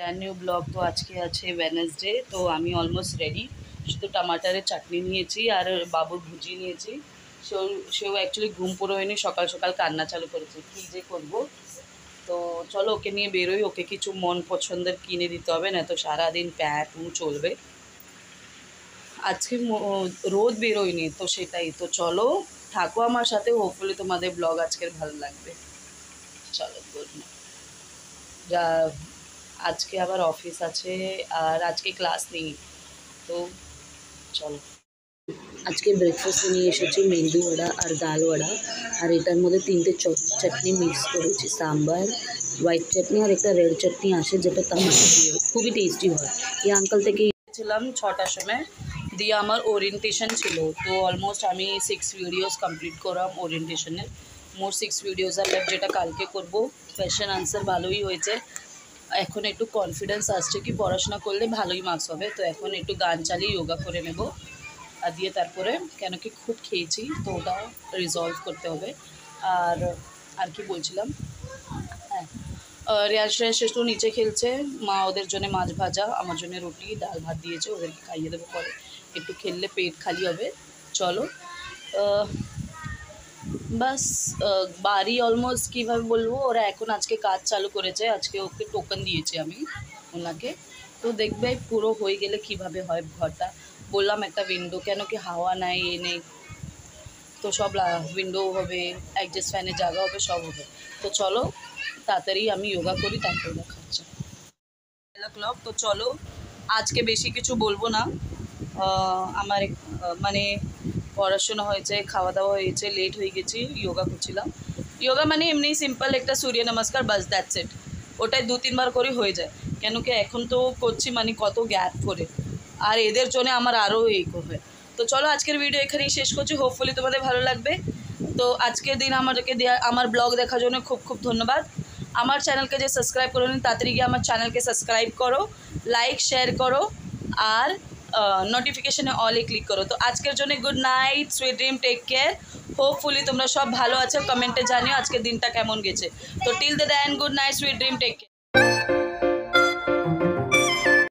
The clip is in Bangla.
Brand new blog. তো আজকে আছে ওয়েডনেসডে, তো আমি অলমোস্ট রেডি। শুধু টমাটারের চাটনি নিয়েছি আর বাবুর ভুজি নিয়েছি। সেও অ্যাকচুয়ালি ঘুম পুরো হয়নি, সকাল সকাল কান্না চালু করেছে, কী যে করবো। তো চলো ওকে নিয়ে বেরোই, ওকে কিছু মন পছন্দের কিনে দিতে হবে, না তো সারাদিন প্যাটু চলবে। আজকে রোদ বেরোয়নি তো সেটাই। তো চলো থাকো আমার সাথে, হোপফুলি তোমাদের ব্লগ আজকের ভালো লাগবে। চলো গুড নাইট। যা আজকে আবার অফিস আছে আর আজকে ক্লাস নেই, তো চলো। আজকে ব্রেকফাস্টে নিয়ে এসেছি মেন্দু বড়া আর ডাল বড়া, আর এটার মধ্যে 3টে চাটনি মিক্স করেছি, সাম্বার, হোয়াইট চাটনি আর একটা রেড চাটনি আসে যেটা টমেটো দিয়ে, খুবই টেস্টি হয়। এই আঙ্কাল থেকে ছিলাম 6টার সময়, দিয়ে আমার ওরিয়েন্টেশন ছিল। তো অলমোস্ট আমি 6 ভিডিওস কমপ্লিট করলাম ওরিয়েন্টেশনের। মোর 6 ভিডিওস আর লেফট, যেটা কালকে করব। কোয়েশ্চেন আনসার ভালোই হয়েছে, এখন একটু কনফিডেন্স আসছে কি পড়াশোনা করলে ভালোই মার্কস হবে। তো এখন একটু গান চালিয়ে যোগা করে নেব, আর দিয়ে তারপরে কেন কি খুব খেয়েছি তো ওটা রিজলভ করতে হবে। আর আর কি বলছিলাম, হ্যাঁ, রিয়াজ একটু নিচে খেলছে, মা ওদের জন্য মাছ ভাজা, আমার জন্য রুটি ডাল ভাত দিয়েছে, ওদেরকে খাইয়ে দেবো পরে, একটু খেললে পেট খালি হবে। চলো বাস। বাড়ি অলমোস্ট কীভাবে বলবো, ওরা এখন আজকে কাজ চালু করেছে, আজকে ওকে টোকেন দিয়েছি আমি ওনাকে। তো দেখবে পুরো হয়ে গেলে কিভাবে হয় ঘরটা। বললাম একটা উইন্ডো, কেন কি হাওয়া নাই এ নেই, তো সব উইন্ডো হবে, অ্যাডজাস্ট ফ্যানের জায়গা হবে, সব হবে। তো চলো তাড়াতাড়ি আমি যোগা করি, তারপরে দেখাচ্ছি 12 o'clock। তো চলো আজকে বেশি কিছু বলবো না। আমার মানে পড়াশোনা হয়েছে, খাওয়া দাওয়া হয়েছে, লেট হয়ে গেছি, যোগা করছিলাম। যোগা মানে এমনি সিম্পল একটা সূর্য নমস্কার, বাস দ্যাটস ইট। ওটাই 2-3 বার করে হয়ে যায়, কেন কি এখন তো করছি মানে কত গ্যাপ করে, আর এদের জন্য আমার আরও এই হবে। তো চলো আজকের ভিডিও এখানেই শেষ করছি, হোপফুলি তোমাদের ভালো লাগবে। তো আজকের দিন আমাদেরকে আমার ব্লগ দেখার জন্য খুব খুব ধন্যবাদ। আমার চ্যানেলকে যে সাবস্ক্রাইব করো নি, তাড়াতাড়ি গিয়ে আমার চ্যানেলকে সাবস্ক্রাইব করো, লাইক শেয়ার করো, আর নোটিফিকেশনে অলে ক্লিক করো। তো আজকের জন্য good night, sweet dream, take care. Hopefully তোমরা সব ভালো আছো, কমেন্টে জানিও আজকের দিনটা কেমন গেছে। তো till the then, good night, sweet dream, take care.